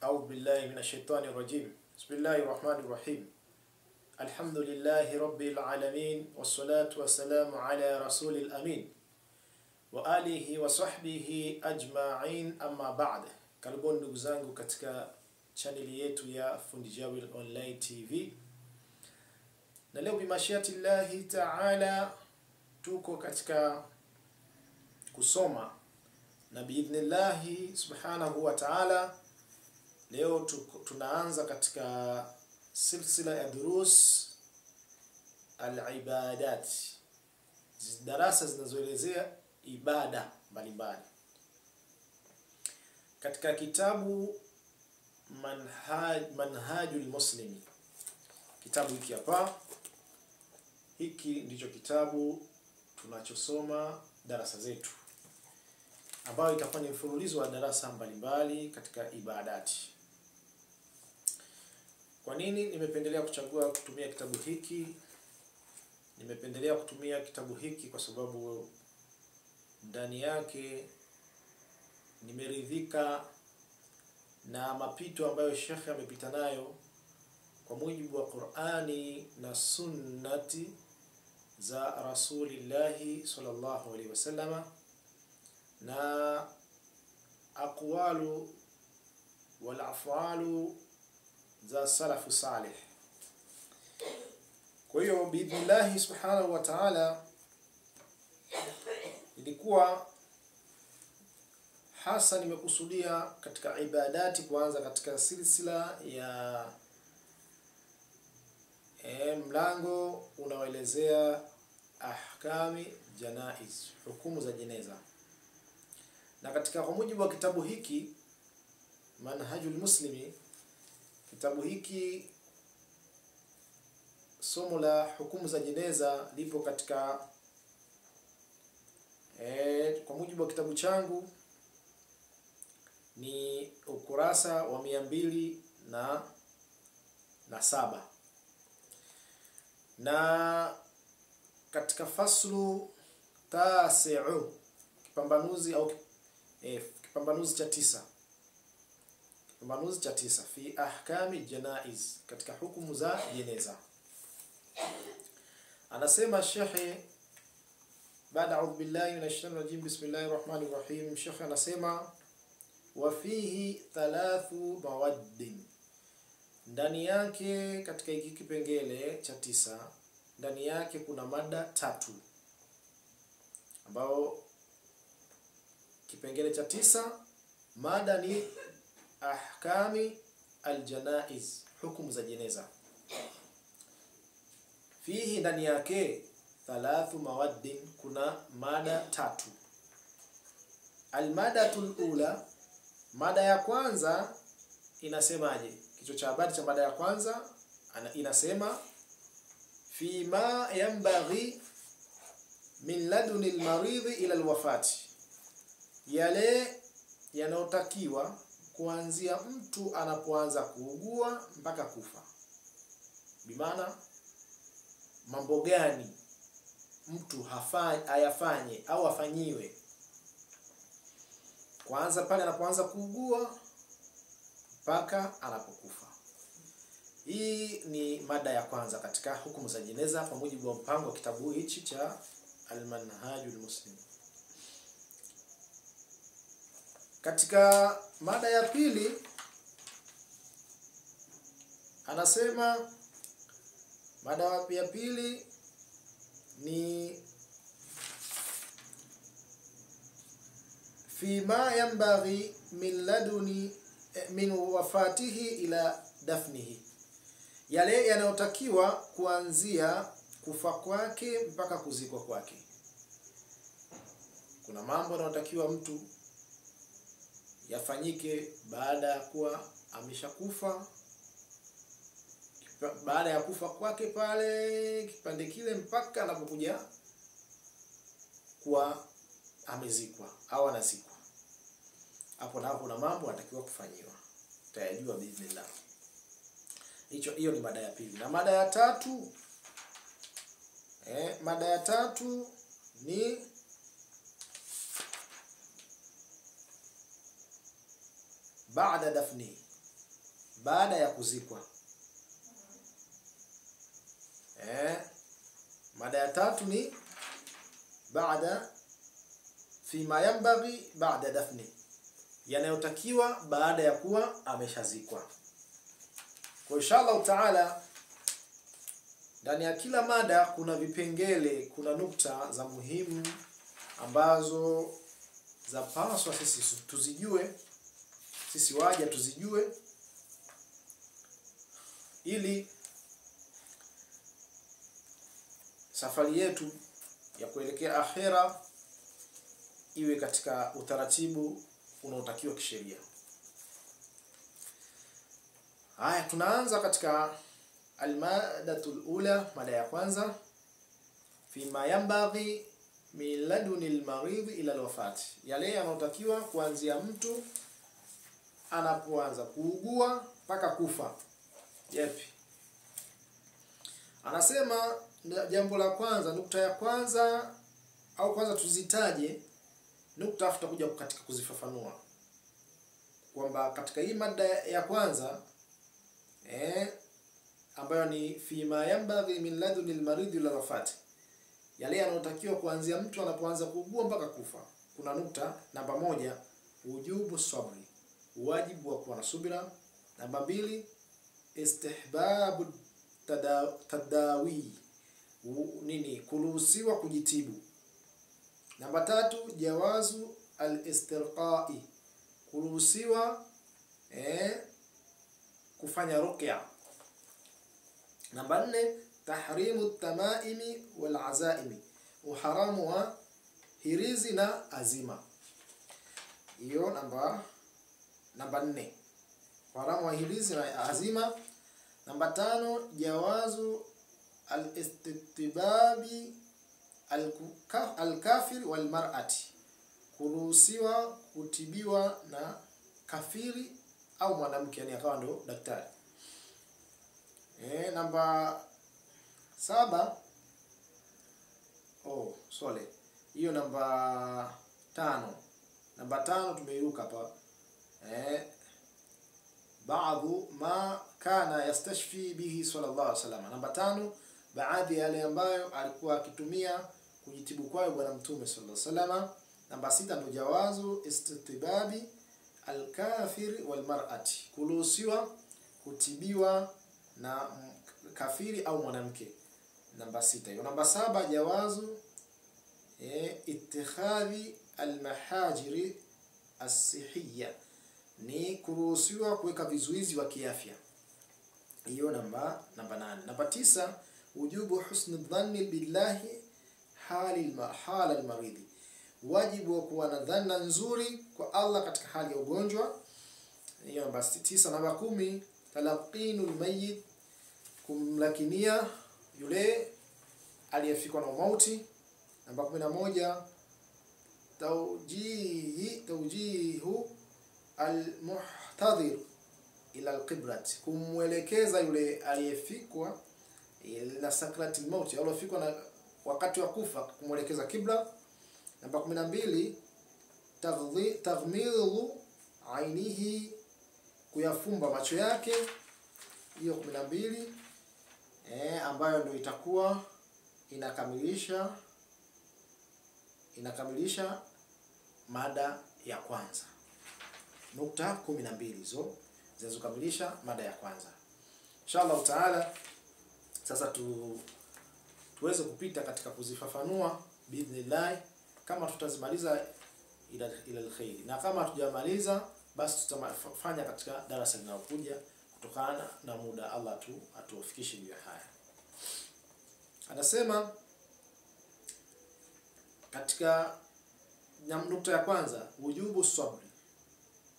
أعوذ بالله من الشيطان الرجيم. بسم الله الرحمن الرحيم. الحمد لله رب العالمين والصلاة والسلام على رسول الأمين وآله وصحبه أجمعين أما بعد. Karibuni ndugu zangu katika channel yetu ya Fundi Jawil Online TV. Na leo bimashiati Allahi Ta'ala tuko katika kusoma na biidhnillahi subhanahu wa ta'ala. Leo tunaanza katika silsila ya durus al-ibadat, darasa zinazoelezea ibada mbalimbali katika kitabu Manhajul Muslimi. Kitabu hiki hapa, hiki ndicho kitabu tunachosoma darasa zetu, ambayo itakuwa ni mfululizo wa darasa mbalimbali katika ibadati. Kwa nini nimependelea kuchagua kutumia kitabu hiki? Nimependelea kutumia kitabu hiki kwa sababu ndani yake nimeridhika na mapito ambayo Sheikh amepita nayo kwa mujibu wa Qur'ani na sunnati za Rasulillahi sallallahu alaihi wasallama, na aqwalu wal af'alu za salafu salih. Kwa hiyo biidhnillahi subhanahu wa ta'ala, ilikuwa hasa nimekusudia katika ibadati kuanza katika silsila ya mlango unaoelezea ahkami janaiz, hukumu za jeneza. Na katika kwa mujibu wa kitabu hiki Manhajul Muslimi, kitabu hiki somo la hukumu za jeneza lipo katika kwa mujibu wa kitabu changu ni ukurasa wa 207, na katika faslu tasi'u, kipambanuzi au kipambanuzi cha 9, kipambanuzi cha 9 fi ahkami janaiz, katika hukumu za jeneza. Anasema Sheikh, baada a'udhu billahi minash shaitanir rajim, bismillahir rahmanir rahim. Sheikh anasema wa fihi 3 mawaddin, ndani yake katika hiki kipengele cha 9 ndani yake kuna mada 3, ambao kipengele cha 9 mada ni ahkami aljanaiz, hukumu za jeneza. Fihi, ndani yake 3 mawaddin, kuna mada 3. Almadatul ula, mada ya kwanza inasemaje? Kichwa cha habari cha mada ya kwanza inasema fima yanbaghi min laduni almaridhi ila alwafati, yale yanayotakiwa kuanzia mtu anapoanza kuugua mpaka kufa. Bimaana mambo gani mtu ayafanye au afanyiwe kwanza pale anapoanza kuugua mpaka anapokufa. Hii ni mada ya kwanza katika hukumu za jeneza kwa mujibu wa mpango wa kitabu hichi cha Al-Manhajul Muslim. Katika mada ya pili anasema, mada ya pili ni fima yanbaghi min laduni min wafatihi ila dafnihi, yale yanayotakiwa kuanzia kufa kwake mpaka kuzikwa kwake. Kuna mambo yanayotakiwa mtu yafanyike baada ya kuwa ameshakufa, baada ya kufa kwake pale kipande kile mpaka anapokuja kuwa amezikwa au anazikwa. Hapo na hapo na mambo anatakiwa kufanyiwa, tutayajua biidhnillah. Hiyo ni mada ya pili. Na mada ya tatu mada ya tatu ni baada dafni, baada ya kuzikwa. Mada ya tatu ni baada fima yanbaghi baada dafni, yanayotakiwa baada ya kuwa ameshazikwa. Kwa inshallah taala, ndani ya kila mada kuna vipengele, kuna nukta za muhimu ambazo zapaswa sisi tuzijue, sisi waja tuzijue, ili safari yetu ya kuelekea akhera iwe katika utaratibu unaotakiwa kisheria. Haya, tunaanza katika almadatul ula, mada ya kwanza, fima yanbaghi min laduni almarid ila alwafat, yale yanayotakiwa kuanzia mtu anapoanza kuugua mpaka kufa. Yapi? Anasema jambo la kwanza, nukta ya kwanza, au kwanza tuzitaje nukta afu tutakuja katika kuzifafanua, kwamba katika hii mada ya kwanza ambayo ni fima yanbaghi min laduni almarid ila alwafat, yale yanayotakiwa kuanzia mtu anapoanza kuugua mpaka kufa, kuna nukta namba moja, wujubu sabri, wajibu wa kuwa na subira. Namba mbili, istihbabu tadawi, kuruhusiwa kujitibu. Namba tatu, jawazu al-istirqai, kuruhusiwa kufanya ruqya. Namba nne, tahrimu tamaimi wal azaimi, uharamu wa hirizi na azima. Hiyo namba nne, uharamu wa hirizi na azima. Namba tano, jawazu al-istitibabi al-kafir wal mar'ati, kuruhusiwa kutibiwa na kafiri au mwanamke, yani akawa ndo daktari. Namba saba, hiyo namba tano tumeiruka hapa. Baadhi ma kana yastashfi bihi sallallahu alaihi wasallam. Namba tano, baadhi ya yale ambayo alikuwa akitumia kujitibu kwayo bwana mtume sallallahu alaihi wasallam. Namba sita, ndo jawazu istitibabi al-kafir wal mar'ati, kuruhusiwa kutibiwa na kafiri au mwanamke. Namba sita hiyo. Namba saba, jawazu ittikhadhi al-mahajiri as-sihiyya, ni kuruhusiwa kuweka vizuizi wa kiafya. Hiyo namba 8. Namba 9, wujubu husni dhanni billahi hala al-maridhi, wajibu wa kuwa na dhana nzuri kwa Allah katika hali ya ugonjwa. Hiyo namba 9. Namba 10, talaqinul mayyit, kumlakinia yule aliyefikwa na mauti. Namba 11, tawjihu al-muhtadhir ila al-qiblat, kumwelekeza yule aliyefikwa ila sakrati al-maut, au aliyefikwa na wakati wa kufa, kumwelekeza kibla. Namba 12, taghmidu ainihi, kuyafumba macho yake. Hiyo 12 ambayo ndio itakuwa inakamilisha mada ya kwanza. Nukta 12 hizo zinazokamilisha mada ya kwanza. Inshallah taala, sasa tuweze kupita katika kuzifafanua biidhnillah. Kama tutazimaliza ila alkhair, na kama hatujamaliza basi tutafanya katika darasa linalokuja, kutokana na muda. Allah atufikishe juu haya. Anasema katika nukta ya kwanza, wujubu sabri,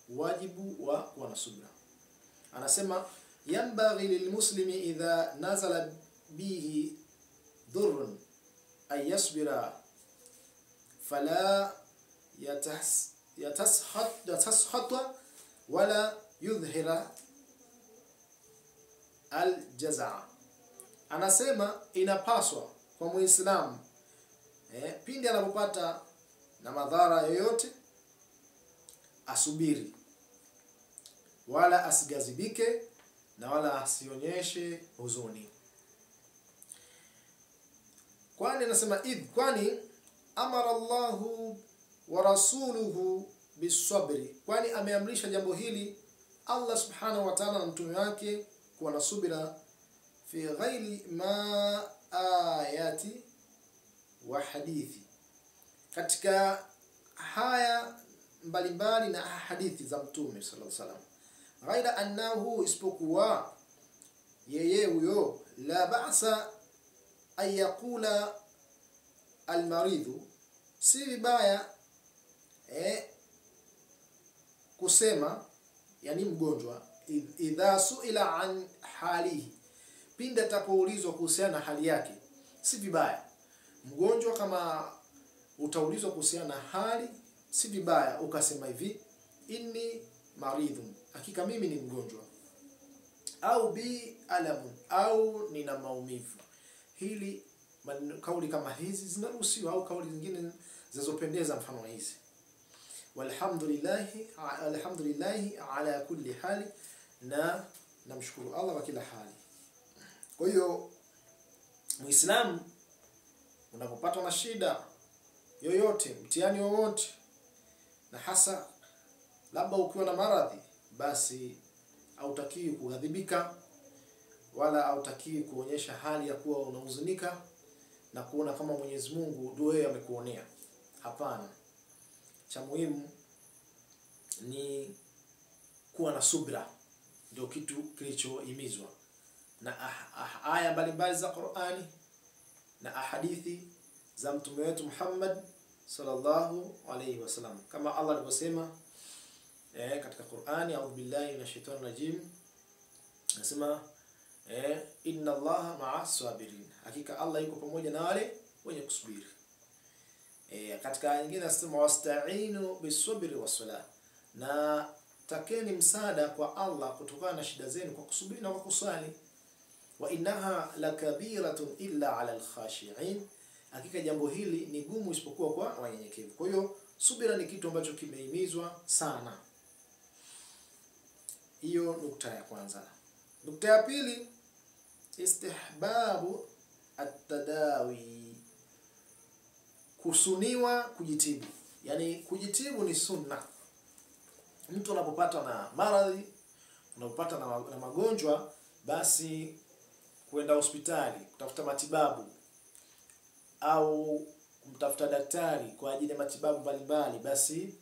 wajibu wa kuwa na subra. Anasema yanbaghi lilmuslimi idha nazala bihi dhurrun ay yasbira fala yatashata wala yudhhira al-jazaa. Anasema inapaswa kwa Muislamu pindi anapopata na madhara yoyote asubiri, wala asigazibike, na wala asionyeshe huzuni. Kwani anasema kwani amara Allahu wa rasuluhu bisabri, kwani ameamrisha jambo hili Allah subhanahu wa ta'ala na mtume wake kuwa na subira, fi ghairi ma ayati wa hadithi, katika haya mbalimbali na hadithi za mtume sallallahu alaihi wasallam. Ghaira annahu, isipokuwa yeye huyo, la ba'sa an yaqula almaridhu, si vibaya kusema, yani mgonjwa, idha suila an halihi, pindi atapoulizwa kuhusiana na hali yake, si vibaya mgonjwa kama utaulizwa kuhusiana na hali, si vibaya ukasema hivi, inni maridhun, hakika mimi ni mgonjwa, au bi alamun, au nina maumivu. Hili kauli kama hizi zinaruhusiwa, au kauli zingine zinazopendeza mfano hizi. Walhamdulillahi ala kulli hali, na namshukuru Allah kwa kila hali. Kwa hiyo Muislamu unapopatwa na shida yoyote, mtihani wowote, na hasa labda ukiwa na maradhi, basi hautakiwi kughadhibika, wala hautakiwi kuonyesha hali ya kuwa unahuzunika na kuona kama Mwenyezi Mungu ndio amekuonea. Hapana. Cha muhimu ni kuwa na subra, ndio kitu kilichohimizwa na aya mbalimbali za Qur'ani na hadithi za mtume wetu Muhammad sallallahu alayhi wasallam, kama Allah alivyosema katika Qur'ani, a'udhu billahi minash shaitani rajim, anasema inna Allaha ma'as sabirin, hakika Allah yuko pamoja na wale wenye kusubiri. Katika nyingine anasema wasta'inu bisabri was-salah, na takeni msaada kwa Allah kutokana na shida zenu kwa kusubiri na kwa kusali. Wa innaha lakabiratun illa 'ala al-khashi'in, hakika jambo hili ni gumu isipokuwa kwa wanyenyekevu. Kwa hiyo subira ni kitu ambacho kimehimizwa sana. Hiyo nukta ya kwanza. Nukta ya pili, istihbabu at-tadawi, kusuniwa kujitibu. Yani kujitibu ni sunna. Mtu anapopatwa na maradhi, unapopata na magonjwa, basi kwenda hospitali kutafuta matibabu au kumtafuta daktari kwa ajili ya matibabu mbalimbali, basi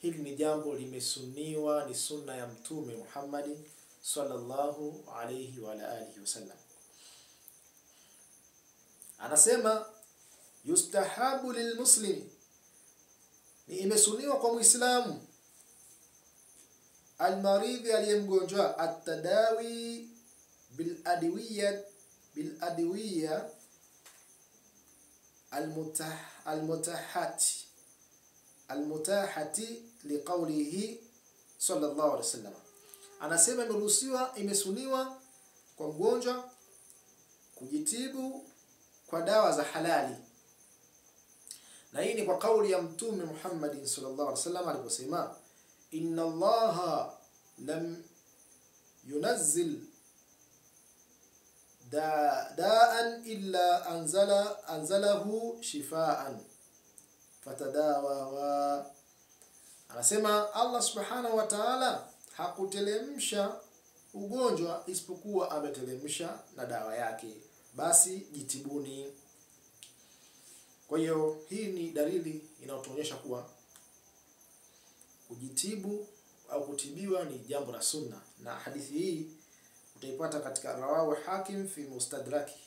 hili ni jambo limesuniwa, ni sunna ya mtume Muhammad sallallahu alayhi wa alihi wasallam. Anasema yustahabu lilmuslimi, ni imesuniwa kwa Muislamu, almaridhi, aliyemgonjwa, at-tadawi bil adwiya almutahati liqaulihi sallallahu alaihi wasallam. Anasema imesuniwa kwa mgonjwa kujitibu kwa dawa za halali, na hii ni kwa kauli ya mtume Muhammad sallallahu alaihi wasallam aliposema, inna Allaha lam yunazzil da'an illa anzalahu shifaan fatadawa. Anasema Allah subhanahu wa ta'ala hakutelemsha ugonjwa isipokuwa ametelemsha na dawa yake, basi jitibuni. Kwa hiyo hii ni dalili inayotuonyesha kuwa kujitibu au kutibiwa ni jambo la sunna, na hadithi hii utaipata katika rawahu Hakim fi mustadraki.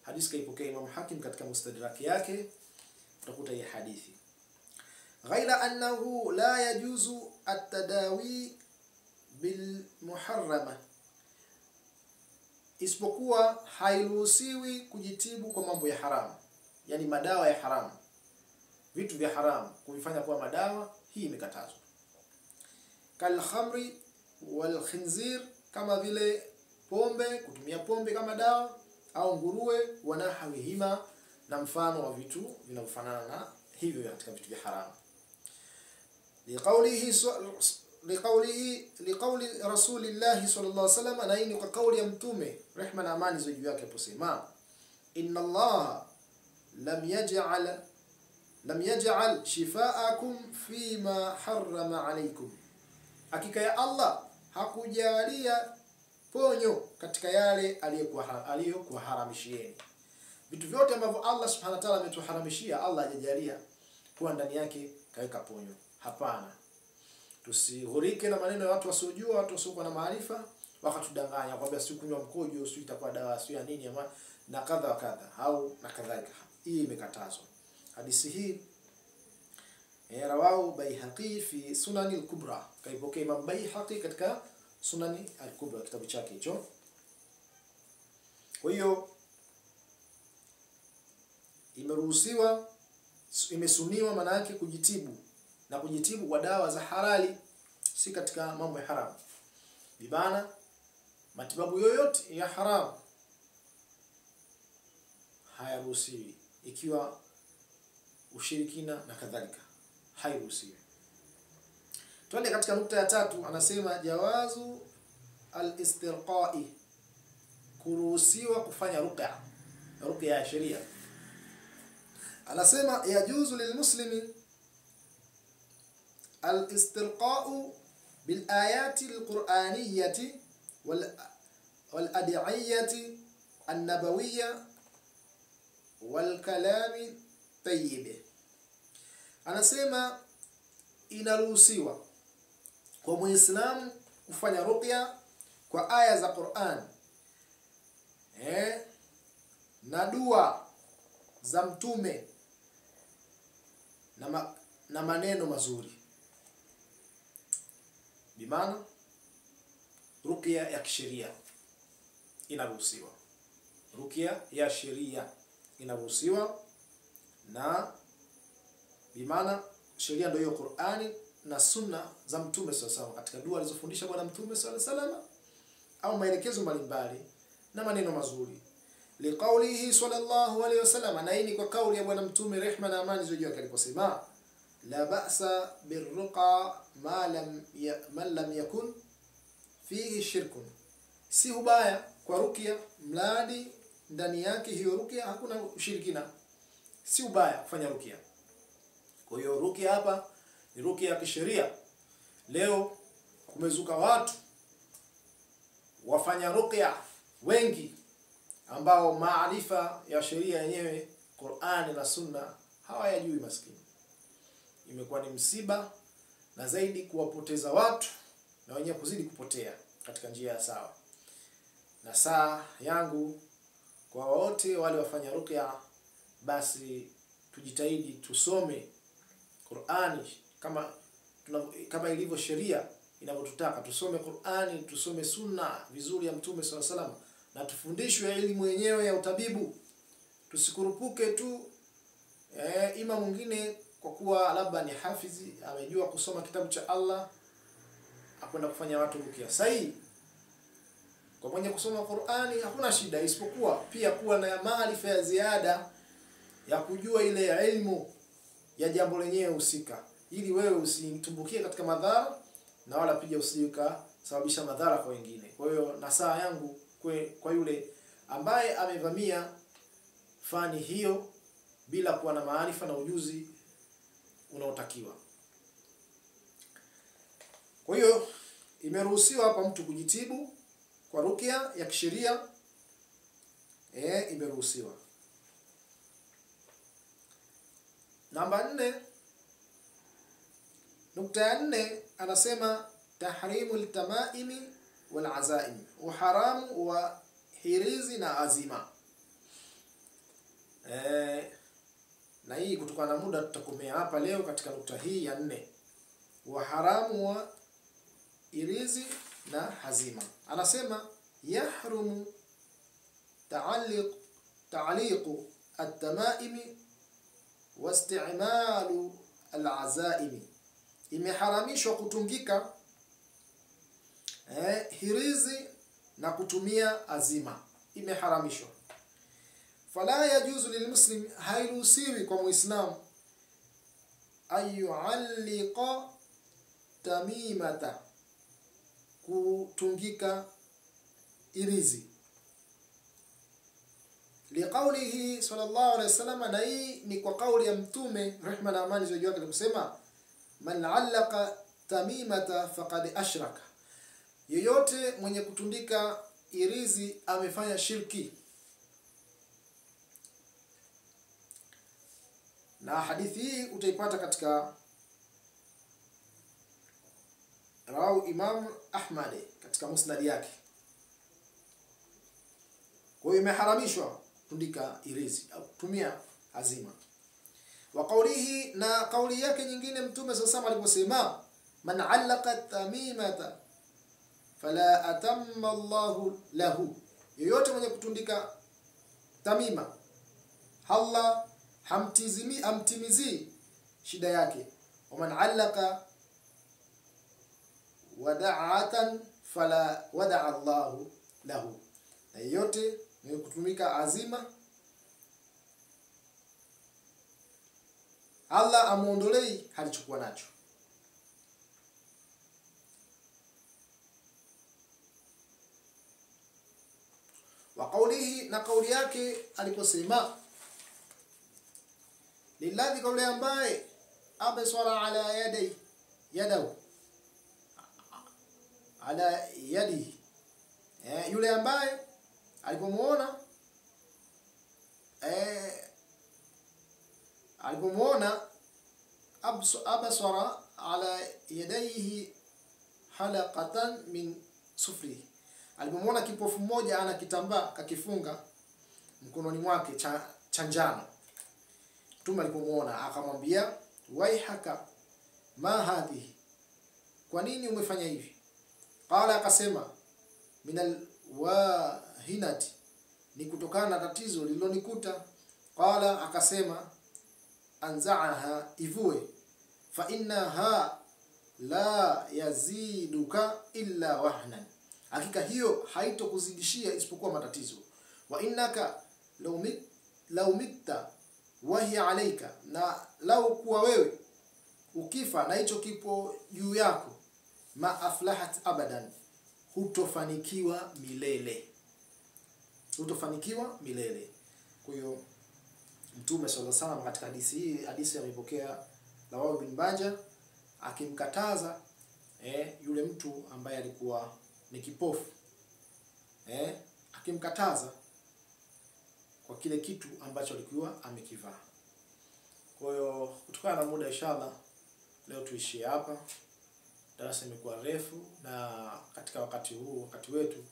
Hadithi kaipokea Imam Hakim katika mustadraki yake, utakuta hii hadithi. Ghaira annahu la yajuzu at-tadawi bil muharrama, isipokuwa hairuhusiwi kujitibu kwa mambo ya haramu, yani madawa ya haramu, vitu vya haramu kuvifanya kuwa madawa, hii imekatazwa. Kal khamri wal khinzir, kama vile pombe, kutumia pombe kama dawa, au nguruwe, wanahawihima, na mfano wa vitu vinavyofanana na hivyo katika vitu vya haramu. Liqaulihi liqauli Rasulillah sallallahu alaihi wasallam, na hii ni kwa kauli ya mtume rehma na amani ziwe juu yake posema, inna Allah lam yaj'al shifaakum fima harrama alaykum, hakika ya Allah hakujalia ponyo katika yale aliyokuharamishieni. Vitu vyote ambavyo Allah subhanahu wa ta'ala ametuharamishia, Allah hajajalia kuwa ndani yake kaweka ponyo. Hapana. Tusihurike na maneno ya watu wasiojua, watu wasiokuwa na maarifa, wakatudanganya kwamba si kunywa mkojo si itakuwa dawa si ya nini ama na kadha wa kadha au na kadhalika. Hii imekatazwa. Hadithi hii rawahu Baihaqi fi Sunani al-Kubra, kaipokea Imam Baihaqi katika Sunani al-Kubra, kitabu chake hicho. Kwa hiyo imeruhusiwa, imesuniwa maana yake kujitibu, na kujitibu kwa dawa za halali, si katika mambo ya haramu. Bibana matibabu yoyote ya haramu hayaruhusiwi, ikiwa ushirikina na kadhalika hairuhusiwi. Twende katika nukta ya 3, anasema jawazu al-istirqa'i, kuruhusiwa kufanya ruqya ya sheria. Anasema yajuzu lilmuslimi al-istirqa'u bil ayati al-qur'aniyyati wal ad'iyyati an-nabawiyya wal kalami tayyib. Anasema inaruhusiwa kwa Muislamu kufanya ruqya kwa aya za Qur'an na dua za mtume na maneno mazuri. Bimaana ruqya ya kisheria inaruhusiwa. Ruqya ya sheria inaruhusiwa, na bimaana sheria ndio hiyo Qur'ani na sunna za mtume sallallahu katika dua alizofundisha bwana mtume sallallahu alaihi wasallam, au maelekezo mbalimbali na maneno mazuri. Liqaulihi sallallahu alaihi wasallam, na hii ni kwa kauli ya bwana mtume rehma na amani ziwe juu yake aliposema, la ba'sa birruqa man lam yakun fihi shirkun, si ubaya kwa ruqya mradi ndani yake hiyo ruqya hakuna ushirikina. Si ubaya kufanya ruqya. Kwa hiyo ruqya hapa ni ruqya ya kisheria. Leo kumezuka watu wafanya ruqya wengi ambao maarifa ya sheria yenyewe Qur'ani na Sunna hawayajui maskini. Imekuwa ni msiba, na zaidi kuwapoteza watu na wenyewe kuzidi kupotea katika njia ya sawa. Na saa yangu kwa wote wale wafanya ruqya, basi tujitahidi tusome Qur'ani kama ilivyo sheria inavyotutaka. Tusome Qur'ani, tusome Sunna vizuri ya Mtume sallallahu alaihi wasallam, na tufundishwe elimu yenyewe ya utabibu. Tusikurupuke tu ima mwingine kwa kuwa labda ni hafizi amejua kusoma kitabu cha Allah akwenda kufanya watu ruqya. Sahihi. Kwa mwenye kusoma Qur'ani hakuna shida, isipokuwa pia kuwa na maarifa ya ziada ya kujua ile elimu ya jambo lenyewe husika, ili wewe usitumbukie katika madhara na wala pia usijika sababisha madhara kwa wengine. Kwa hiyo nasaha yangu kwa yule ambaye amevamia fani hiyo bila kuwa na maarifa na ujuzi unaotakiwa. Kwa hiyo imeruhusiwa hapa mtu kujitibu kwa ruqya ya kisheria, imeruhusiwa. Namba 4, nukta ya 4, anasema tahrimul tamaimi wal azaim, uharamu wa hirizi na azima. Na hii kutokana na muda tutakomea hapa leo katika nukta hii ya 4, uharamu wa hirizi na hazima. Anasema yahrumu ta'liqu at-tamaimi wasti'malu al-azaimi, imeharamishwa kutungika hirizi na kutumia azima, imeharamishwa. Fala yajuzu lilmuslim, hairuhusiwi kwa muislamu ayualliqa tamimata, kutungika irizi. Liqaulihi sallallahu alayhi wasallam, na hii ni kwa kauli ya Mtume rehma na amani ziwe yake kusema, man allaqa tamimata faqad ashraka, yeyote mwenye kutundika irizi amefanya shirki. Na hadithi hii utaipata katika rawi Imam Ahmad katika musnad yake. Kwa hiyo imeharamishwa kutundika irizi au kutumia azima. Wa qawlihi, na kauli yake nyingine Mtume sallallahu alayhi wasallam aliposema, man allaqa tamimata fala atamma Allahu lahu, yeyote mwenye kutundika tamima Allah hamtimizi shida yake. Wa man allaqa wada'atan fala wada'a Allahu lahu, na yeyote mwenye kutumika azima Allah amuondolei halichokuwa nacho. Wa qawlihi, na kauli yake aliposema, lilladhi, kauli ambaye absara ala yadahu ala yadihi, yule ambaye alipomuona absara ala yadayhi halaqatan min sufri, alipomuona kipofu mmoja ana kitambaa kakifunga mkononi mwake cha njano. Mtume alipomuona akamwambia, waihaka ma hadhihi, kwa nini umefanya hivi? Qala, akasema, minal wahinati, ni kutokana na tatizo lililonikuta. Qala, akasema, anza'aha, ivue, fa innaha la yaziduka illa wahnan, hakika hiyo haitokuzidishia isipokuwa matatizo. Wa innaka law mitta wa hiya alayka, na lau kuwa wewe ukifa na hicho kipo juu yako, ma aflahat abadan, hutofanikiwa milele, hutofanikiwa milele. Kwa hiyo Mtume sallallahu alayhi wasallam katika hadithi hii, hadithi amepokea Rawahu bin Majah, akimkataza yule mtu ambaye alikuwa ni kipofu, akimkataza kwa kile kitu ambacho alikuwa amekivaa. Kwa hiyo kutokana na muda, inshallah leo tuishie hapa. Darasa imekuwa refu, na katika wakati wetu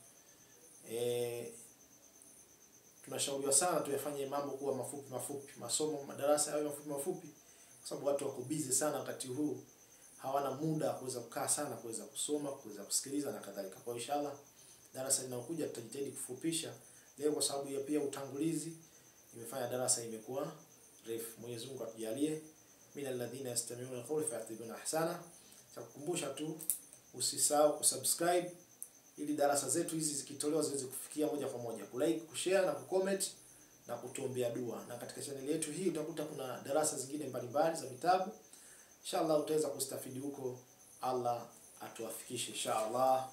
tunashauriwa sana tuyafanye mambo kuwa mafupi, masomo madarasa yawe mafupi, kwa sababu watu wako busy sana wakati huu, hawana muda kuweza kukaa sana kuweza kusoma, kuweza kusikiliza na kadhalika. Kwa inshallah darasa linalokuja tutajitahidi kufupisha leo, kwa sababu ya pia utangulizi imefanya darasa imekuwa refu. Mwenyezi Mungu atujalie minal ladhina yastami'una alqawla fayattabi'una ahsana. Kukumbusha tu usisahau kusubscribe ili darasa zetu hizi zikitolewa ziweze kufikia moja kwa moja, kulike, kushare na kucomment na kutuombea dua. Na katika channel yetu hii utakuta kuna darasa zingine mbalimbali za vitabu. Inshallah utaweza kustafidi huko. Allah atuwafikishe inshallah.